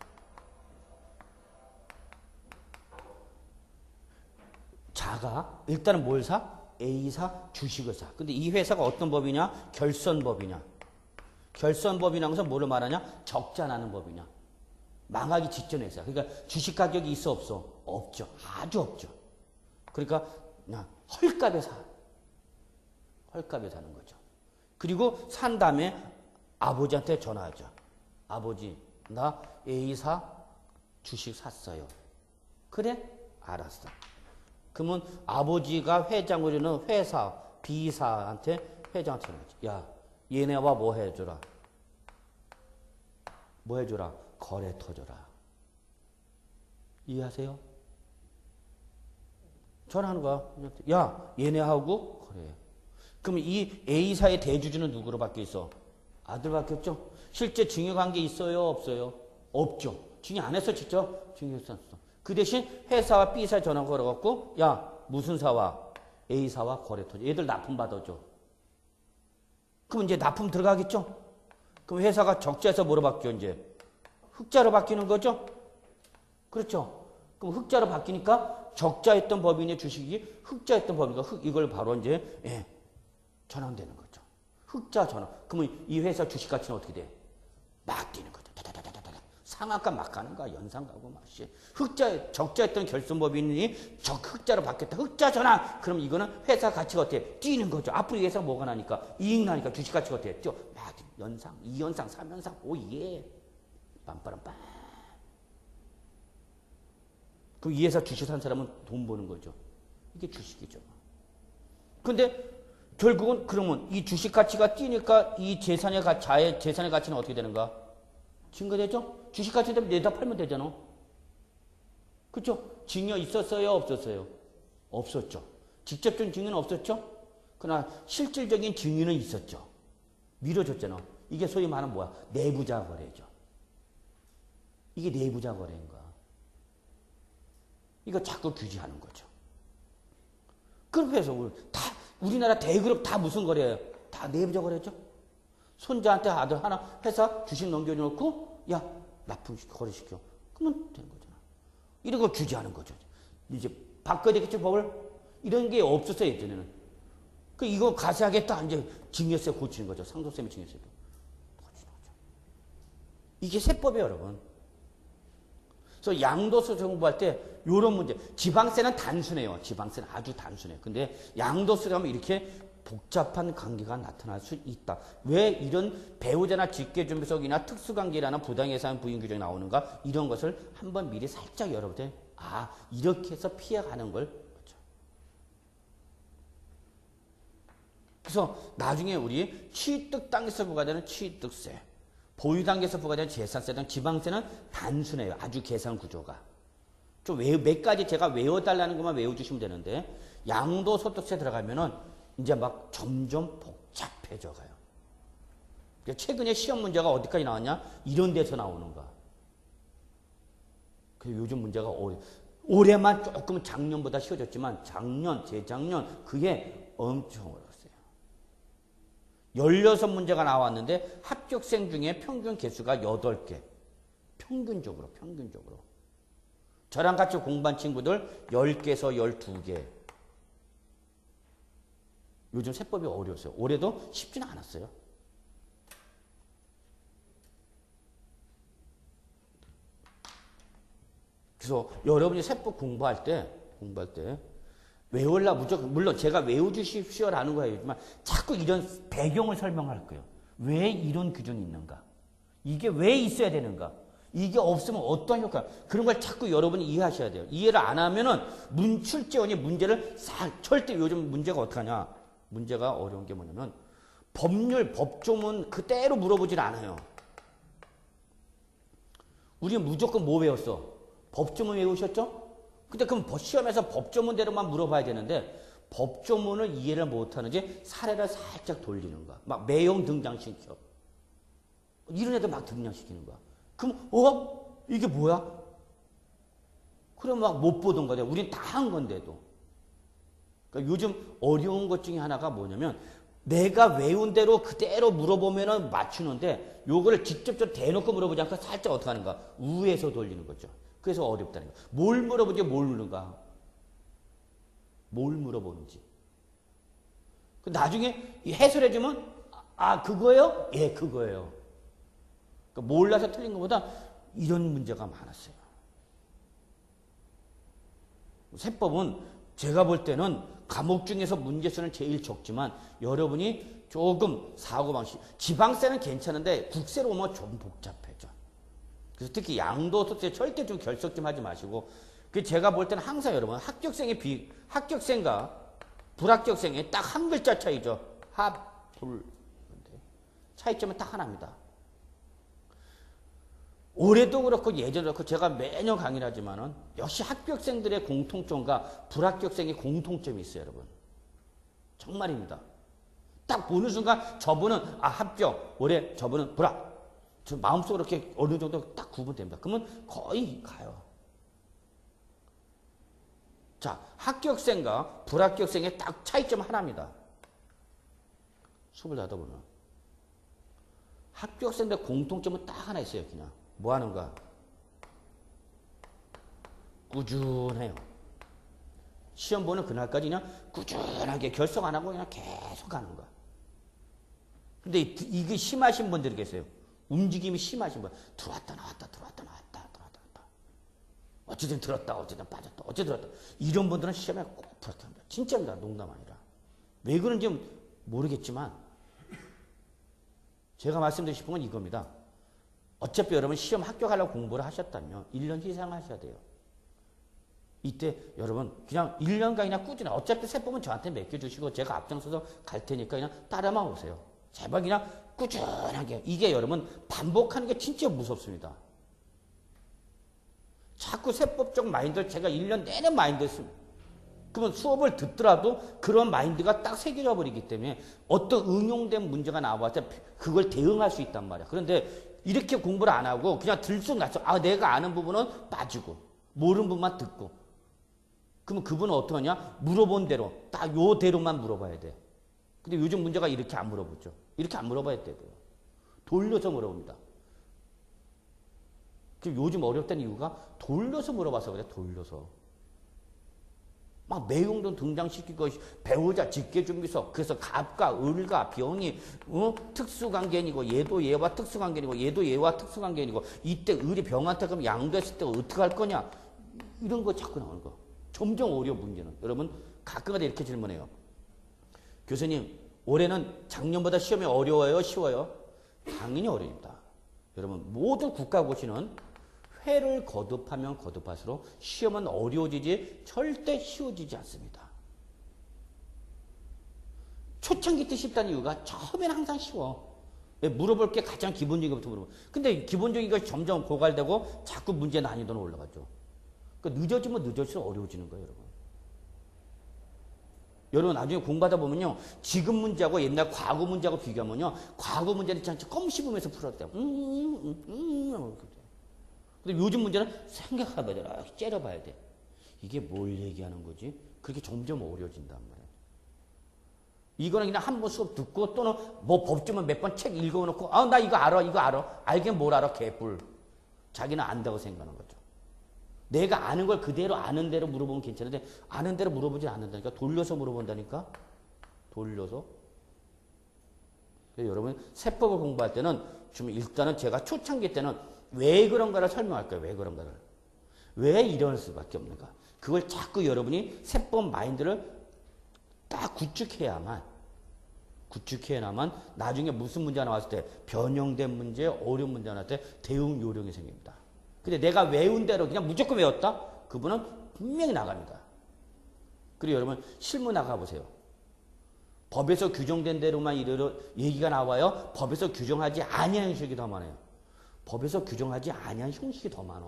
자가 일단은 뭘 사? A사 주식을 사. 근데 이 회사가 어떤 법이냐? 결선법이냐? 결선법이라는 것은 뭐를 말하냐? 적자 나는 법이냐? 망하기 직전 회사. 그러니까 주식 가격이 있어 없어? 없죠. 아주 없죠. 그러니까 그냥 헐값에 사. 헐값에 사는 거죠. 그리고 산 다음에 아버지한테 전화하죠. 아버지, 나 A사 주식 샀어요. 그래? 알았어. 그러면 아버지가 회장으로는 회사 B사한테 회장한테 전화하죠. 야, 얘네와 뭐 해줘라? 뭐 해줘라? 거래 터져라. 이해하세요? 전화하는 거야. 야, 얘네하고 거래해. 그럼 이 A사의 대주주는 누구로 바뀌어 있어? 아들 바뀌었죠? 실제 증여관계 있어요? 없어요? 없죠. 증여 안 했어, 직접? 증여했어. 그 대신 회사와 B사 전화 걸어갖고 야, 무슨 사와? A사와 거래 터져. 얘들 납품 받아줘. 그럼 이제 납품 들어가겠죠? 그럼 회사가 적자에서 뭐로 바뀌어 이제? 흑자로 바뀌는 거죠? 그렇죠? 그럼 흑자로 바뀌니까 적자했던 법인의 주식이 흑자했던 법인과 이걸 바로 이제 전환되는 거죠. 흑자 전환. 그러면 이 회사 주식 가치는 어떻게 돼? 막 뛰는 거죠. 다다다다다다. 상한가 막 가는 거야. 연상 가고 막. 적자했던 결손법인이 흑자로 바뀌었다. 흑자 전환. 그럼 이거는 회사 가치가 어때? 뛰는 거죠. 앞으로 회사가 뭐가 나니까? 이익 나니까 주식 가치가 어때? 뛰어. 막 연상, 2연상, 3연상. 오예. 빰빠람빰. 그럼 이 회사 주식 산 사람은 돈 버는 거죠. 이게 주식이죠. 근데 결국은 그러면 이 주식 가치가 뛰니까 이 자의 재산의 가치는 어떻게 되는가? 증가되죠? 주식 가치 되면 내다 팔면 되잖아. 그렇죠? 증여 있었어요? 없었어요? 없었죠. 직접적인 증여는 없었죠? 그러나 실질적인 증여는 있었죠. 미뤄졌잖아. 이게 소위 말하는 뭐야? 내부자 거래죠. 이게 내부자 거래인 거야. 이거 자꾸 규제하는 거죠. 그렇게 해서 우리나라 대기업 다 무슨 거래예요? 다 내부자 거래죠. 손자한테 아들 하나 회사 주식 넘겨놓고 야 납품 거래시켜. 그러면 되는 거잖아. 이런 걸 규제하는 거죠. 이제 바꿔야 되겠죠, 법을? 이런 게 없었어요, 예전에는. 이거 가세하겠다. 이제 증여세 고치는 거죠. 상속세면 증여세도 고치는 거죠. 이게 세법이에요, 여러분. 그래서 양도세 정부할 때 이런 문제. 지방세는 단순해요. 지방세는 아주 단순해요. 근데 양도세 하면 이렇게 복잡한 관계가 나타날 수 있다. 왜 이런 배우자나 직계준비속이나 특수관계라는 부당예산 부인 규정이 나오는가? 이런 것을 한번 미리 살짝 여러분들 이렇게 해서 피해가는 걸 보죠. 그래서 나중에 우리 취득 단계에서 부과되는 취득세, 보유 단계에서 부과되는 재산세 등 지방세는 단순해요. 아주 계산 구조가. 좀 몇 가지 제가 외워달라는 것만 외워주시면 되는데 양도소득세 들어가면은 이제 막 점점 복잡해져 가요. 최근에 시험 문제가 어디까지 나왔냐? 이런 데서 나오는 거야. 그래서 요즘 문제가 올해만 조금 작년보다 쉬워졌지만 작년, 재작년 그게 엄청 어려웠어요. 16문제가 나왔는데 합격생 중에 평균 개수가 8개. 평균적으로. 저랑 같이 공부한 친구들 10개에서 12개. 요즘 세법이 어려웠어요. 올해도 쉽지는 않았어요. 그래서 여러분이 세법 공부할 때 외울라 무조건, 물론 제가 외워주십시오라는 거예요지만 자꾸 이런 배경을 설명할 거예요. 왜 이런 규정이 있는가? 이게 왜 있어야 되는가? 이게 없으면 어떤 효과? 그런 걸 자꾸 여러분이 이해하셔야 돼요. 이해를 안 하면은 출제원이 문제를 절대 요즘 문제가 어떡하냐? 문제가 어려운 게 뭐냐면 법률, 법조문 그대로 물어보질 않아요. 우리 무조건 뭐 외웠어? 법조문 외우셨죠? 근데 그럼 시험에서 법조문대로만 물어봐야 되는데 법조문을 이해를 못하는지 사례를 살짝 돌리는 거야. 막 매형 등장시켜. 이런 애들 막 등장시키는 거야. 그럼 이게 뭐야? 그럼 막 못 보던 거야. 우린 다 한 건데도. 그러니까 요즘 어려운 것 중에 하나가 뭐냐면 내가 외운 대로 그대로 물어보면은 맞추는데 요거를 직접적으로 대놓고 물어보지 않고 살짝 어떻게 하는가? 우에서 돌리는 거죠. 그래서 어렵다는 거야. 뭘 물어보지 뭘 묻는가? 뭘 물어보는지. 나중에 해설해주면 그거예요? 예, 그거예요. 그러니까 몰라서 틀린 것보다 이런 문제가 많았어요. 세법은 제가 볼 때는 과목 중에서 문제수는 제일 적지만 여러분이 조금 사고방식, 지방세는 괜찮은데 국세로 오면 좀 복잡해져. 그래서 특히 양도소득세 절대 좀 결석 좀 하지 마시고, 제가 볼 때는 항상 여러분 합격생과 불합격생의 딱 한 글자 차이죠. 차이점은 딱 하나입니다. 올해도 그렇고 예전에도 그렇고 제가 매년 강의를 하지만은 역시 합격생들의 공통점과 불합격생의 공통점이 있어요, 여러분. 정말입니다. 딱 보는 순간 저분은 합격, 올해 저분은 불합. 저 마음속으로 이렇게 어느 정도 딱 구분됩니다. 그러면 거의 가요. 자, 합격생과 불합격생의 딱 차이점 하나입니다. 수업을 하다 보면 합격생들의 공통점은 딱 하나 있어요. 그냥 뭐 하는가? 꾸준해요. 시험 보는 그날까지 그냥 꾸준하게 결석 안 하고 그냥 계속 가는 거야. 근데 이게 심하신 분들이 계세요. 움직임이 심하신 분. 들어왔다 나왔다. 어쨌든 들었다, 어쨌든 빠졌다, 어쨌든 들었다. 이런 분들은 시험에 꼭 불합격합니다. 진짜입니다. 농담 아니라. 왜 그런지 모르겠지만 제가 말씀드리고 싶은 건 이겁니다. 어차피 여러분 시험 합격하려고 공부를 하셨다면 1년 희생하셔야 돼요. 이때 여러분 그냥 1년간 그냥 꾸준히 어차피 세법은 저한테 맡겨주시고 제가 앞장서서 갈 테니까 그냥 따라만 오세요. 제발 그냥 꾸준하게. 이게 여러분 반복하는 게 진짜 무섭습니다. 자꾸 세법적 마인드를 제가 1년 내내 마인드 했습니다. 그러면 수업을 듣더라도 그런 마인드가 딱 새겨져 버리기 때문에 어떤 응용된 문제가 나왔을 때 그걸 대응할 수 있단 말이야. 그런데 이렇게 공부를 안 하고 그냥 들쑥날쑥 내가 아는 부분은 빠지고 모르는 부분만 듣고 그러면 그분은 어떻게 하냐? 물어본 대로 딱 요 대로만 물어봐야 돼. 근데 요즘 문제가 이렇게 안 물어보죠. 이렇게 안 물어봐야 돼요. 돌려서 물어봅니다. 요즘 어렵다는 이유가 돌려서 물어봐서 그래. 돌려서. 막 내용도 등장시키고 배우자 직계준비서 그래서 갑과 을과 병이 특수관계인이고 얘도 얘와 특수관계인이고 얘도 얘와 특수관계인이고 이때 을이 병한테 그럼 양도했을 때 어떻게 할 거냐 이런 거 자꾸 나오는 거. 점점 어려워 문제는. 여러분 가끔가다 이렇게 질문해요. 교수님 올해는 작년보다 시험이 어려워요? 쉬워요? 당연히 어려웁니다. 여러분 모든 국가고시는 회를 거듭하면 거듭할수록 시험은 어려워지지 절대 쉬워지지 않습니다. 초창기 때 쉽다는 이유가 처음에는 항상 쉬워. 물어볼 게 가장 기본적인 것부터 물어보. 근데 기본적인 것이 점점 고갈되고 자꾸 문제 난이도는 올라가죠. 그러니까 늦어지면 늦어질수록 어려워지는 거예요, 여러분. 여러분 나중에 공부하다 보면요. 지금 문제하고 옛날 과거 문제하고 비교하면요. 과거 문제는 진짜 껌 씹으면서 풀었대요. 근데 요즘 문제는 생각해봐야 돼. 째려봐야 돼. 이게 뭘 얘기하는 거지? 그렇게 점점 어려워진단 말이야. 이거는 그냥 한 번 수업 듣고 또는 뭐 법조문 몇 번 책 읽어놓고 나 이거 알아. 알긴 뭘 알아 개뿔. 자기는 안다고 생각하는 거죠. 내가 아는 걸 그대로 아는 대로 물어보면 괜찮은데 아는 대로 물어보지 않는다니까. 돌려서 물어본다니까. 돌려서. 그래서 여러분 세법을 공부할 때는 좀 일단은 제가 초창기 때는 왜 그런가를 설명할 거예요. 왜 그런가를. 왜 이럴 수밖에 없는가. 그걸 자꾸 여러분이 세법 마인드를 딱 구축해야만 나중에 무슨 문제가 나왔을 때 변형된 문제, 어려운 문제가 나왔을 때 대응 요령이 생깁니다. 근데 내가 외운 대로 그냥 무조건 외웠다? 그분은 분명히 나갑니다. 그리고 여러분 실무 나가보세요. 법에서 규정된 대로만 얘기가 나와요. 법에서 규정하지 아니한 형식이 더 많아요. 법에서 규정하지 아니한 형식이 더 많아.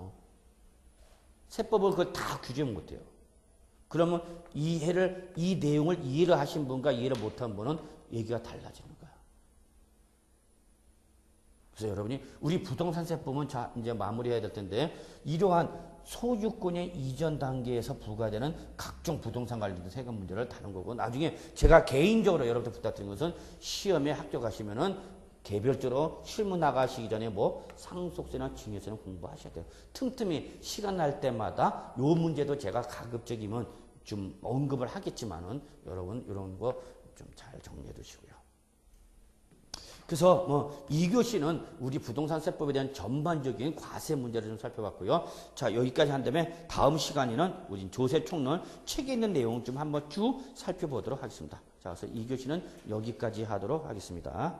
세법을 그걸 다 규정 못해요. 그러면 이 내용을 이해를 하신 분과 이해를 못한 분은 얘기가 달라지는 거야. 그래서 여러분이 우리 부동산 세법은 자, 이제 마무리해야 될 텐데, 이러한 소유권의 이전 단계에서 부과되는 각종 부동산 관련된 세금 문제를 다룬 거고, 나중에 제가 개인적으로 여러분들 부탁드린 것은 시험에 합격하시면은 개별적으로 실무 나가시기 전에 뭐 상속세나 증여세는 공부하셔야 돼요. 틈틈이 시간 날 때마다 요 문제도 제가 가급적이면 좀 언급을 하겠지만은 여러분 이런 거 좀 잘 정리해 두시고요. 그래서 뭐 2교시는 우리 부동산 세법에 대한 전반적인 과세 문제를 좀 살펴봤고요. 자, 여기까지 한 다음에 다음 시간에는 우리 조세 총론 책에 있는 내용 좀 한번 쭉 살펴보도록 하겠습니다. 자, 그래서 2교시는 여기까지 하도록 하겠습니다.